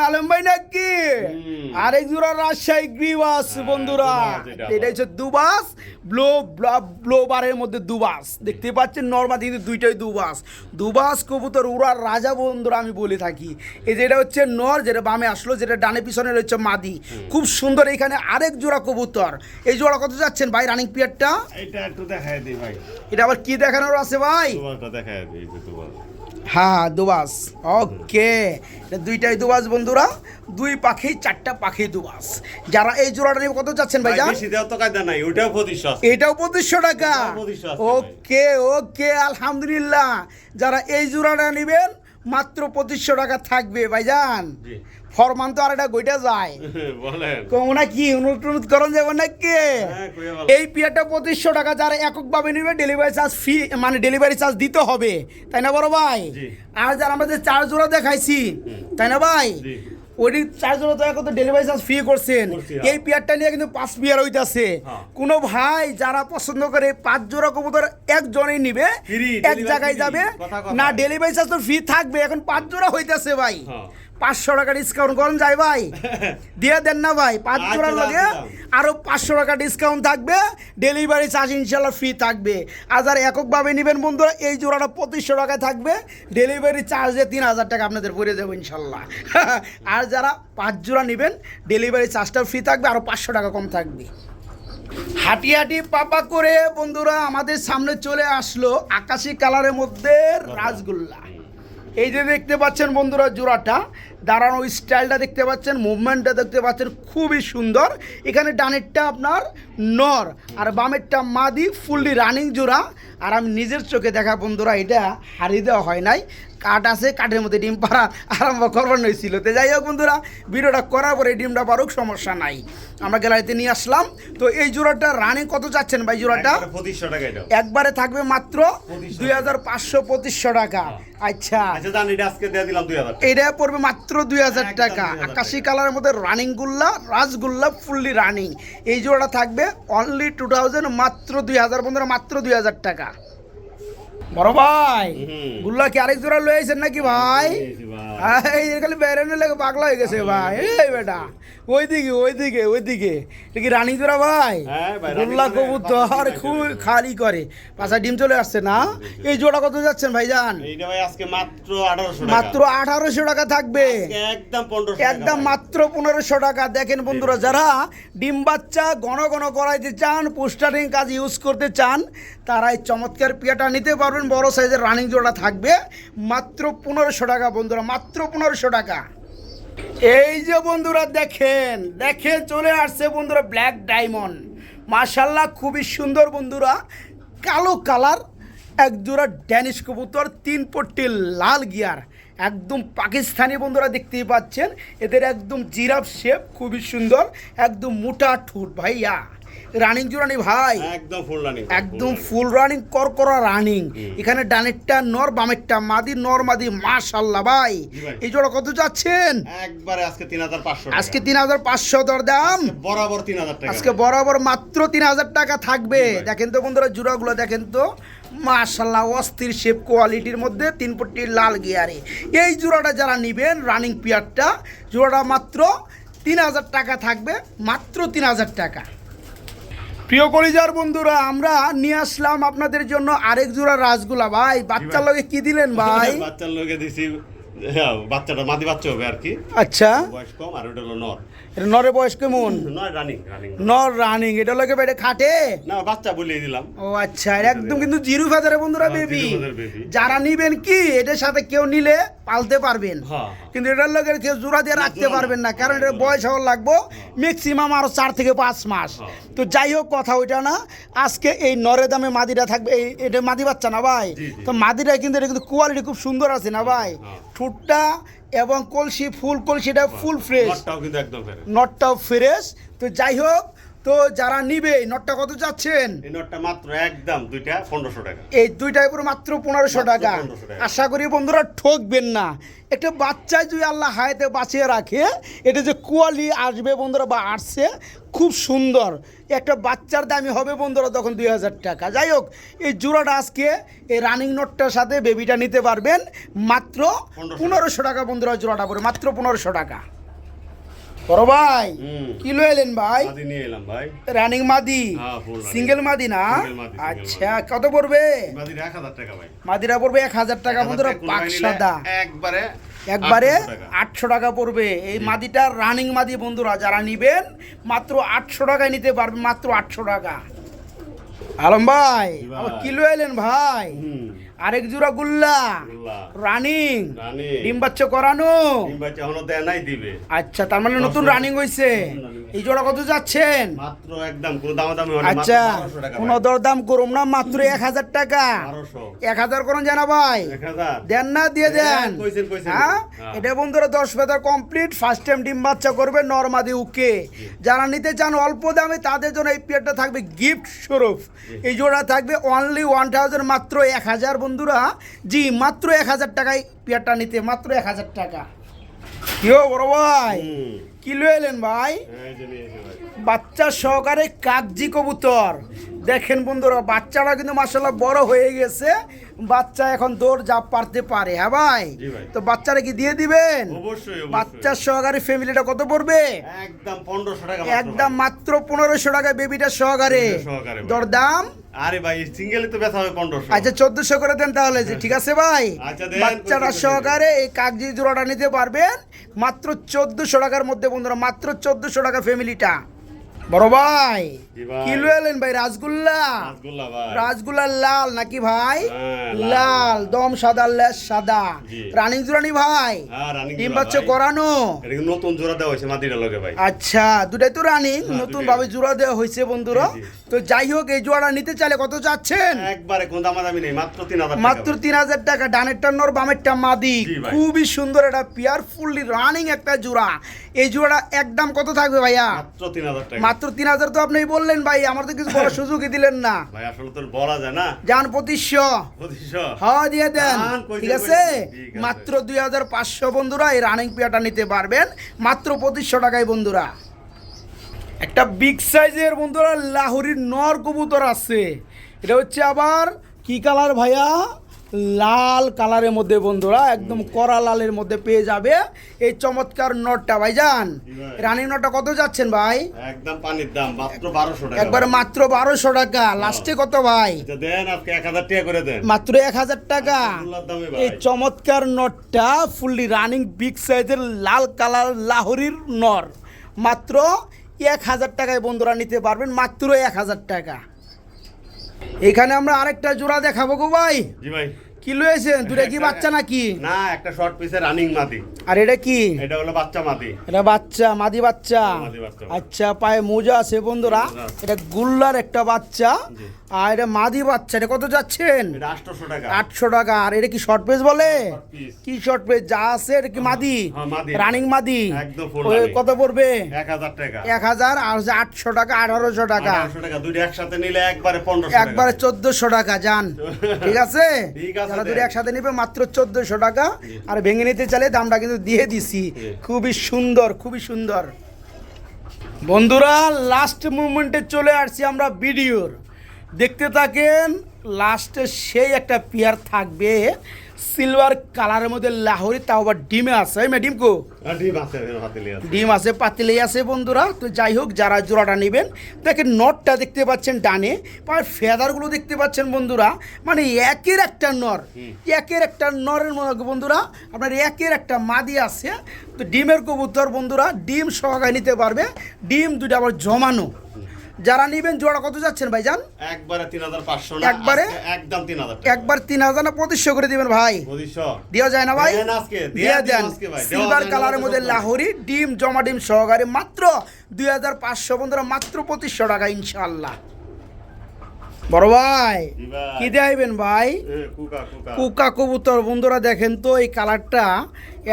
Speaker 1: আলম ভাই নাকি আরেক জোড়া রাজশাহী গ্রিবাস বন্ধুরা। এটা হচ্ছে দুবাস, ব্লো বারের মধ্যে দুবাস দেখতে পাচ্ছেন। নর্মাদি কিন্তু দুইটাই দুবাস কবুতর উড়ার রাজা বন্ধুরা আমি বলে থাকি। এই যেটা হচ্ছে নর, যেটা বামে আসলো, যেটা ডানে পিছনে রয়েছে মাদি, খুব সুন্দর। এখানে আরেক জোড়া কবুতর। এই জোড়া কত যাচ্ছেন ভাই রানিং পিয়ারটা?
Speaker 2: এটা একটু দেখায় দিই ভাই।
Speaker 1: এটা আবার কি দেখানোর আছে ভাই?
Speaker 2: দুবাসটা দেখায় দিই,
Speaker 1: হ্যাঁ দুবাস। ওকে, দুইটাই দুবাস বন্ধুরা, 2 পাখি 4টা পাখি দুবাস। যারা এই জোড়াটা নিয়ে কত যাচ্ছেন ভাই? এটাও 2500 টাকা। ওকে, আলহামদুলিল্লাহ, যারা এই জোড়াটা নেবেন মাত্র 2500 টাকা থাকবে ভাইজান।
Speaker 2: জি
Speaker 1: ফরমান তো আর এটা গইটা যায়
Speaker 2: বলেন
Speaker 1: কোনা কি অনুরোধ করন যাব নাকি?
Speaker 2: হ্যাঁ কইয়া বল
Speaker 1: এই পিয়াটা 2500 টাকা যারা এককভাবে নেবে ডেলিভারি চার্জ ফি মানে ডেলিভারি চার্জ দিতে হবে, তাই না বড় ভাই?
Speaker 2: জি।
Speaker 1: আর যারা আমাদের 4 জোড়া দেখাইছি, তাই না ভাই?
Speaker 2: জি
Speaker 1: ওই 4 জোড়া তো এখন ডেলিভারি চার্জ ফ্রি করছেন।
Speaker 2: করছি, হ্যাঁ।
Speaker 1: এই পিয়ারটা নিয়ে কিন্তু 5 পিয়ার হইতাছে।
Speaker 2: হ্যাঁ।
Speaker 1: কোনো ভাই যারা পছন্দ করে 5 জোড়া কবুতর একজনই নিবে,
Speaker 2: Free,
Speaker 1: এক
Speaker 2: delivery
Speaker 1: জায়গায়
Speaker 2: free,
Speaker 1: যাবে
Speaker 2: কথা কথা।
Speaker 1: না, ডেলিভারি চার্জ তো ফ্রি থাকবে। এখন 5 জোড়া হইতাছে ভাই,
Speaker 2: হ্যাঁ
Speaker 1: 500 টাকা ডিসকাউন্ট করুন যায় ভাই, দিয়ে দেন না ভাই? 5
Speaker 2: আচ্ছা,
Speaker 1: জোড়ার লগে
Speaker 2: দিলাম।
Speaker 1: আরো 500 টাকা ডিসকাউন্ট থাকবে, ডেলিভারি চার্জ ইনশাল্লাহ ফ্রি থাকবে। আর যারা এককভাবে নেবেন বন্ধুরা, এই জোড়াটা 2500 টাকায় থাকবে, ডেলিভারি চার্জে 3000 টাকা আপনাদের পড়ে যাবে ইনশাল্লাহ। আর যারা 5 জোড়া নেবেন, ডেলিভারি চার্জটা ফ্রি থাকবে, আরো 500 টাকা কম থাকবে। হাঁটি হাঁটি পাপা করে বন্ধুরা আমাদের সামনে চলে আসলো আকাশি কালারের মধ্যে রাসগোল্লা। এই যে দেখতে পাচ্ছেন বন্ধুরা জোড়াটা, দাঁড়ানো স্টাইলটা দেখতে পাচ্ছেন, মুভমেন্টটা দেখতে পাচ্ছেন, খুবই সুন্দর। এখানে ডানেরটা আপনার নর আর বামেরটা মাদি, ফুললি রানিং জোড়া। আর আমি নিজের চোখে দেখা বন্ধুরা, এটা হারিয়ে দেওয়া হয় নাই, কাঠ আছে, কাঠের মধ্যে ডিম পাড়া আরম্ভ করবার হয়েছিল। তো যাই হোক বন্ধুরা, ভিডিওটা করার পরে ডিমটা পারুক, সমস্যা নাই, আমরা গ্যালারিতে নিয়ে আসলাম। তো এই জোড়াটা রানিং কত যাচ্ছেন ভাই? জোড়াটা
Speaker 2: 2500 টাকা এটা
Speaker 1: একবারে থাকবে মাত্র 2500 টাকা। আচ্ছা
Speaker 2: আচ্ছা জান এটা আজকে দিয়ে দিলাম 2000 টাকা
Speaker 1: এটা পড়বে মাত্র 2000
Speaker 2: একদম
Speaker 1: টাকা।
Speaker 2: 2000
Speaker 1: আকাশি কালারের মধ্যে রানিং গুল্লা, রাসগোল্লা ফুললি রানিং। এই জোড়াটা থাকবে অনলি 2000, মাত্র 2000 বন্ধুরা, মাত্র 2000 টাকা। বড় ভাই
Speaker 2: হুম।
Speaker 1: গুল্লা কি আরেক জোড়া লয়ে আইছেন নাকি ভাই?
Speaker 2: এই ভাই।
Speaker 1: এই খালি বেরেনে লেগে পাগলা হয়ে গেছে ভাই। এই বেটা ওইদিকে এটা কি রানিং জোড়া ভাই?
Speaker 2: হ্যাঁ ভাই,
Speaker 1: গুল্লা
Speaker 2: রানিং করে
Speaker 1: কবুতর
Speaker 2: পাঁচটা ডিম
Speaker 1: খুব
Speaker 2: আছে।
Speaker 1: খালি করে, পাঁচা ডিম চলে আসছে না। এই জোড়া কত যাচ্ছেন ভাইজান?
Speaker 2: এইটা ভাই আজকে মাত্র 1800 টাকা
Speaker 1: মাত্র 1800 টাকা থাকবে,
Speaker 2: আজকে একদম 1500 টাকা
Speaker 1: একদম
Speaker 2: ভাই।
Speaker 1: মাত্র 1500 টাকা। দেখেন বন্ধুরা, যারা ডিম বাচ্চা ঘন ঘন করাইতে চান, পোস্টারিং কাজ ইউজ করতে চান, তারা এই চমৎকার পিয়াটা নিতে পারবেন। বড় সাইজের রানিং জোড়া থাকবে মাত্র 1500 টাকা বন্ধুরা, মাত্র 1500 টাকা। এই যে বন্ধুরা দেখেন চলে আসছে বন্ধুরা ব্ল্যাক ডায়মন্ড, মাশাল্লাহ খুবই সুন্দর বন্ধুরা, কালো কালার, এক জোড়া ড্যানিশ কবুতর, 3 পট্টি লাল গিয়ার, একদম পাকিস্তানি বন্ধুরা দেখতেই পাচ্ছেন। এদের একদম জিরাফ শেপ, খুবই সুন্দর, একদম মোটা ঠোঁট ভাইয়া। রানিং জোড়ানি ভাই,
Speaker 2: একদম ফুল রানিং
Speaker 1: একদম ফুল রানিং, করকরা রানিং। এখানে ডানেরটা নর, বামেরটা মাদি, নর মাদি, মাশাল্লাহ ভাই।
Speaker 2: জি ভাই।
Speaker 1: এই জোড়া কত যাচ্ছেন?
Speaker 2: একবারে আজকে 3500 টাকা
Speaker 1: আজকে 3500 দর দাম,
Speaker 2: বরাবর 3000 টাকা
Speaker 1: আজকে বরাবর মাত্র 3000 টাকা থাকবে।
Speaker 2: জি ভাই।
Speaker 1: দেখেন তো বন্ধুরা জোড়াগুলো দেখেন তো, মাশাল্লাহ অস্থির শেপ কোয়ালিটির মধ্যে, 3 পট্টি লাল গিয়ারে। এই জোড়াটা যারা নেবেন রানিং পিয়ারটা, জোড়াটা মাত্র 3000 টাকা থাকবে, মাত্র 3000 টাকা। প্রিয় কলিজার বন্ধুরা, আমরা নিয়ে আসলাম আপনাদের জন্য আরেক জোড়া রাসগোল্লা। ভাই বাচ্চার লগে কি দিলেন ভাই?
Speaker 2: বাচ্চার লোকে দিছি, হ্যাঁ, বাচ্চাটা মাদি বাচ্চা হবে আর কি,
Speaker 1: আচ্ছা,
Speaker 2: বয়স কম, আর ওটা হলো নর
Speaker 1: এটা নরের বয়স কেমন?
Speaker 2: নয় রানিং
Speaker 1: নর রানিং, এটা লগে বেড়ে খাটে।
Speaker 2: না বাচ্চা বলিয়ে দিলাম।
Speaker 1: ও আচ্ছা, এটা একদম কিন্তু জিরো ফেদারে বন্ধুরা
Speaker 2: হ্যাঁ,
Speaker 1: বেবি।
Speaker 2: Zero feather baby।
Speaker 1: যারা নিবেন কি এটার সাথে কেউ নিলে পালতে পারবেন,
Speaker 2: হ্যাঁ,
Speaker 1: কিন্তু এটার লগে কেউ জোড়া দিয়ে রাখতে
Speaker 2: জোড়া
Speaker 1: পারবেন না,
Speaker 2: না।
Speaker 1: কারণ এটার বয়স হওয়ার লাগবো ম্যাক্সিমাম আরো 4 থেকে 5 মাস।
Speaker 2: হ্যাঁ।
Speaker 1: তো যাই হোক, কথা ওইটা না, আজকে এই নরের দামে মাদিটা থাকবে। এটা মাদি বাচ্চা না ভাই?
Speaker 2: জি, জি।
Speaker 1: তো মাদিটা কিন্তু এটা কিন্তু কোয়ালিটি খুব সুন্দর আছে না ভাই?
Speaker 2: হ্যাঁ।
Speaker 1: ঠোঁটটা এবং কলসি, ফুল কলসিটা ফুল ফ্রেশ,
Speaker 2: নরটাও কিন্তু একদম ফেরে।
Speaker 1: নটটাও ফ্রেশ। তো যাই হোক, তো যারা নিবে, নটটা কত চাচ্ছেন?
Speaker 2: এই নটটা মাত্র একদম দুইটা 1500 টাকা
Speaker 1: এই দুইটার উপর মাত্র 1500 টাকা।
Speaker 2: 1500 টাকা।
Speaker 1: আশা করি বন্ধুরা ঠকবেন না। একটা বাচ্চায় যদি আল্লাহ হায়াতে বাঁচিয়ে রাখে, এটা যে কোয়ালি আসবে বন্ধুরা বা আসছে, খুব সুন্দর একটা বাচ্চার দামই হবে বন্ধুরা তখন 2000 টাকা। যাই হোক, এই জোড়াটা আজকে এই রানিং নোটটার সাথে বেবিটা নিতে পারবেন মাত্র 1500 টাকা বন্ধুরা। জোড়াটা পড়ে মাত্র 1500 টাকা। বড় ভাই কি লো এলেন ভাই?
Speaker 2: মাদি নিয়ে এলাম ভাই,
Speaker 1: রানিং মাদি,
Speaker 2: হ্যাঁ, full running।
Speaker 1: সিঙ্গেল মাদি না?
Speaker 2: Single মাদি, single
Speaker 1: আচ্ছা, কত পড়বে?
Speaker 2: মাদির 1000 টাকা ভাই।
Speaker 1: মাদিরা পড়বে 1000 টাকা বন্ধুরা,
Speaker 2: 1000
Speaker 1: পাক
Speaker 2: নিলে
Speaker 1: সাদা,
Speaker 2: একবারে
Speaker 1: একবারে
Speaker 2: 800 টাকা।
Speaker 1: 800 টাকা পড়বে। এই মাদিটা রানিং মাদি বন্ধুরা, যারা নিবেন মাত্র 800 টাকায় নিতে পারবেন, মাত্র 800 টাকা। আলম ভাই
Speaker 2: জি ভাই।
Speaker 1: আবার কিলো এলেন ভাই? আরেক জোড়া গুল্লা
Speaker 2: গুল্লা
Speaker 1: রানিং
Speaker 2: রানী
Speaker 1: ডিম বাচ্চা করানো
Speaker 2: ডিম বাচ্চা এখনো দেয় নাই, দিবে।
Speaker 1: আচ্ছা, তার মানে নতুন রানিং হইছে। এই জোড়া কত যাচ্ছেন?
Speaker 2: মাত্র একদম কোনো দামাদামি হয় না, মাত্র
Speaker 1: আচ্ছা,
Speaker 2: 1200 টাকা
Speaker 1: কোনো
Speaker 2: ভাই।
Speaker 1: দরদাম করুম না, মাত্র 1000 টাকা।
Speaker 2: 1200
Speaker 1: 1000 করুন জানা ভাই,
Speaker 2: 1000
Speaker 1: দেন না দিয়ে দেন।
Speaker 2: কইছেন, কইছেন।
Speaker 1: হ্যাঁ,
Speaker 2: হ্যাঁ।
Speaker 1: এটা বন্ধুরা 10 ফেদার কমপ্লিট, ফার্স্ট টাইম ডিম বাচ্চা করবে নরমাদি ওকে। যারা নিতে চান অল্প দামে তাদের জন্য এই পেয়ারটা থাকবে গিফট স্বরূপ। এই জোড়া থাকবে অনলি 1000, মাত্র 1000 বন্ধুরা। জি, মাত্র 1000 টাকায় পেয়ারটা নিতে, মাত্র 1000 টাকা। কিও বড় ভাই,
Speaker 2: হুম,
Speaker 1: কি লয়ে এলেন ভাই?
Speaker 2: এই যে নিয়েছে ভাই।
Speaker 1: বাচ্চা সহকারে কাগজি কবুতর দেখেন বন্ধুরা, বাচ্চারা কিন্তু মাশাআল্লাহ বড় হয়ে গেছে, বাচ্চা এখন দৌড় জাপ পারতে পারে। হ্যাঁ ভাই,
Speaker 2: জি ভাই।
Speaker 1: তো বাচ্চারা কি দিয়ে দিবেন?
Speaker 2: অবশ্যই, অবশ্যই।
Speaker 1: বাচ্চা সহকারে ফ্যামিলিটা কত পড়বে?
Speaker 2: একদম 1500 টাকা
Speaker 1: একদম মাত্র 1500 টাকা বেবিটা সহকারে।
Speaker 2: বেবিটা সহকারে ভাই।
Speaker 1: দরদাম?
Speaker 2: আরে ভাই, সিঙ্গেলে তো ব্যথা হবে 1500।
Speaker 1: আচ্ছা 1400 করে দেন তাহলে, যে ঠিক আছে ভাই।
Speaker 2: আচ্ছা, দেন,
Speaker 1: বাচ্চারা
Speaker 2: কত করে
Speaker 1: সহকারে এই কাগজি জোড়াটা নিতে পারবেন মাত্র 1400 টাকার মধ্যে বন্ধুরা, মাত্র 1400 টাকা ফ্যামিলিটা। বড় ভাই,
Speaker 2: জি ভাই।
Speaker 1: কি লয়ে এলেন ভাই? রাসগোল্লা?
Speaker 2: রাসগোল্লা ভাই।
Speaker 1: রাসগোল্লা লাল নাকি ভাই?
Speaker 2: হ্যাঁ,
Speaker 1: লাল, দম সাদা, লেস সাদা,
Speaker 2: জি।
Speaker 1: রানিং জোড়ানি ভাই?
Speaker 2: হ্যাঁ, রানিং
Speaker 1: ডিম
Speaker 2: জোড়া
Speaker 1: বাচ্চা
Speaker 2: ভাই।
Speaker 1: করানো?
Speaker 2: এটা কিন্তু নতুন জোড়া দেওয়া হয়েছে মাটির লগে ভাই।
Speaker 1: আচ্ছা, দুটাই তো রানিং,
Speaker 2: হ্যাঁ,
Speaker 1: নতুন
Speaker 2: দুটাই।
Speaker 1: ভাবে জোড়া দেওয়া হয়েছে বন্ধুরা।
Speaker 2: জি, জি।
Speaker 1: তো যাই হোক, এই জোড়া নিতে চাইলে কত যাচ্ছেন?
Speaker 2: একবারে কোনো দামাদামি নেই, মাত্র 3000 টাকা
Speaker 1: মাত্র
Speaker 2: ভাই।
Speaker 1: 3000 টাকা। ডানেরটা নর, বামেরটা মাদি।
Speaker 2: জি ভাই।
Speaker 1: খুবই সুন্দর, এটা পিয়ার ফুললি রানিং একটা জোড়া। এই জোড়া একদম কত থাকবে ভাইয়া?
Speaker 2: মাত্র 3000 টাকা।
Speaker 1: মাত্র 3000 তো আপনি বললেন ভাই, আমার তো কিছু বলার সুযোগই দিলেন না।
Speaker 2: ভাই আসলে তো বলা যায় না।
Speaker 1: যান 2500।
Speaker 2: 2500।
Speaker 1: হ্যাঁ দিয়ে দেন,
Speaker 2: যান, কইছেন,
Speaker 1: ঠিক আছে।
Speaker 2: কইছেন। ঠিক আছে।
Speaker 1: মাত্র 2500 বন্ধুরা, এই রানিং পেয়ারটা নিতে পারবেন মাত্র 2500 টাকায় বন্ধুরা। একটা বিগ সাইজের বন্ধুরা লাহোরির নর কবুতর আছে। এটা হচ্ছে আবার কি কালার ভাইয়া? লাল কালারের মধ্যে বন্ধুরা, একদম কড়া লালের মধ্যে পেয়ে যাবে এই চমৎকার নটটা ভাইজান।
Speaker 2: জি ভাই।
Speaker 1: রানিং নটটা কত যাচ্ছেন ভাই?
Speaker 2: একদম পানির দাম, মাত্র 1200 টাকা।
Speaker 1: একবার মাত্র 1200 টাকা। লাস্টে কত ভাই?
Speaker 2: আচ্ছা, দেন আজকে 1000 টাকা করে দেন।
Speaker 1: মাত্র 1000 টাকা।
Speaker 2: আব্দুল্লাহর দামে ভাই।
Speaker 1: এই চমৎকার নটটা ফুললি রানিং বিগ সাইজের লাল কালার লাহোরির নর, মাত্র 1000 টাকায় বন্ধুরা নিতে পারবেন, মাত্র 1000 টাকা। এখানে আমরা আরেকটা জোড়া দেখাবো গো ভাই।
Speaker 2: জি ভাই।
Speaker 1: কি লয়েছেন? দুটা কি বাচ্চা নাকি?
Speaker 2: না, একটা শর্ট পিসে রানিং মাদি।
Speaker 1: আর এটা কি?
Speaker 2: এটা হলো বাচ্চা মাদি।
Speaker 1: এটা বাচ্চা, মাদি বাচ্চা।
Speaker 2: মাদি বাচ্চা।
Speaker 1: আচ্ছা, পায়ে মোজা আছে বন্ধুরা।
Speaker 2: মোজা আছে।
Speaker 1: এটা গুল্লার একটা বাচ্চা,
Speaker 2: জি।
Speaker 1: আর এটা মাদি বাচ্চা। এটা কত যাচ্ছেন?
Speaker 2: এটা 800 টাকা।
Speaker 1: 800 টাকা। আর এটা কি শর্ট পেজ বলে?
Speaker 2: Short piece।
Speaker 1: কি শর্ট পেজ যা আছে এটা কি মাদি?
Speaker 2: হ্যাঁ, মাদি।
Speaker 1: রানিং মাদি।
Speaker 2: একদম full
Speaker 1: ওই
Speaker 2: running।
Speaker 1: কত পড়বে?
Speaker 2: 1000 টাকা।
Speaker 1: 1000 আর হচ্ছে 800 টাকা, 1800 টাকা।
Speaker 2: 1800 টাকা। দুইটা একসাথে নিলে একবারে 1500 টাকা।
Speaker 1: একবারে 1400 টাকা যান, ঠিক আছে।
Speaker 2: ঠিক আছে,
Speaker 1: যারা
Speaker 2: দেন।
Speaker 1: দুটো একসাথে নিবে মাত্র 1400 টাকা। আর ভেঙে নিতে চাইলে দামটা কিন্তু দিয়ে দিছি।
Speaker 2: জি।
Speaker 1: খুবই সুন্দর, খুবই সুন্দর বন্ধুরা। লাস্ট মুভমেন্টে চলে আসছি আমরা ভিডিওর, দেখতে থাকেন। লাস্টে সেই একটা পেয়ার থাকবে সিলভার কালারের মধ্যে লাহোরি, তাও আবার ডিমে আছে। এই ডিম কো?
Speaker 2: আর ডিম আছে, হাতেলি আছে।
Speaker 1: ডিম আছে, পাতিলেই আছে বন্ধুরা। তো যাই হোক, যারা জোড়াটা নেবেন দেখেন, নটটা দেখতে পাচ্ছেন ডানে, পায়ের ফেদারগুলো দেখতে পাচ্ছেন বন্ধুরা, মানে একের একটা নর, একের একটা নরের মধ্যে বন্ধুরা আপনার একের একটা মাদি আছে। তো ডিমের কবুতর বন্ধুরা, ডিম সহকারে নিতে পারবে, ডিম দুটো আবার জমানো। যারা নেবেন জোড়া কত যাচ্ছেন ভাইজান?
Speaker 2: একবারে 3500 না,
Speaker 1: একবারে?
Speaker 2: আজকে একদম 3000 টাকা।
Speaker 1: একবার 3000 না 2500 করে দিবেন ভাই?
Speaker 2: 2500
Speaker 1: দেওয়া যায় না ভাই?
Speaker 2: দেন আজকে,
Speaker 1: দিয়ে
Speaker 2: দিয়ে
Speaker 1: দেন।
Speaker 2: আজকে ভাই। দেওয়া
Speaker 1: সিলভার
Speaker 2: যায় না
Speaker 1: কালারের
Speaker 2: তো
Speaker 1: মধ্যে
Speaker 2: সত্য।
Speaker 1: লাহোরি ডিম, জমা ডিম সহকারে মাত্র 2500 বন্ধুরা, মাত্র 2500 টাকা ইনশাআল্লাহ। বড় ভাই,
Speaker 2: জি ভাই।
Speaker 1: কি দেখাইবেন ভাই?
Speaker 2: কুকা।
Speaker 1: কুকা কবুতর বন্ধুরা, দেখেন তো এই কালারটা।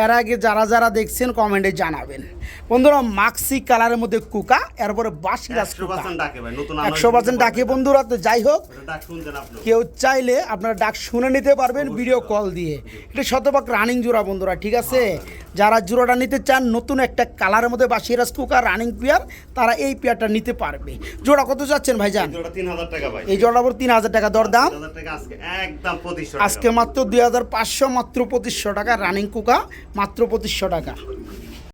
Speaker 1: এর আগে যারা যারা দেখছেন কমেন্টে জানাবেন বন্ধুরা। মাক্সি কালারের মধ্যে কুকা, এরপরে বাসিরাজ কুকা
Speaker 2: 100% ডাকে ভাই, নতুন
Speaker 1: 100% ডাকে বন্ধুরা। তো যাই হোক,
Speaker 2: এটা ডাক শুনছেন আপনি?
Speaker 1: কেউ চাইলে আপনারা ডাক শুনে নিতে পারবেন ভিডিও কল দিয়ে। এটা শতভাগ রানিং জোড়া বন্ধুরা, ঠিক আছে। যারা জোড়াটা নিতে চান, নতুন একটা কালারের মধ্যে বাসিরাজ কুকা রানিং পেয়ার, তারা এই পেয়ারটা নিতে পারবে। জোড়া কত যাচ্ছেন ভাইজান?
Speaker 2: এটা 3000 টাকা ভাই।
Speaker 1: এই জোড়া পর 3000 টাকা দরদাম।
Speaker 2: 3000 টাকা আজকে একদম 2500 টাকা।
Speaker 1: আজকে মাত্র 2500, মাত্র 2500 টাকা রানিং কুকা, মাত্র 2500 টাকা।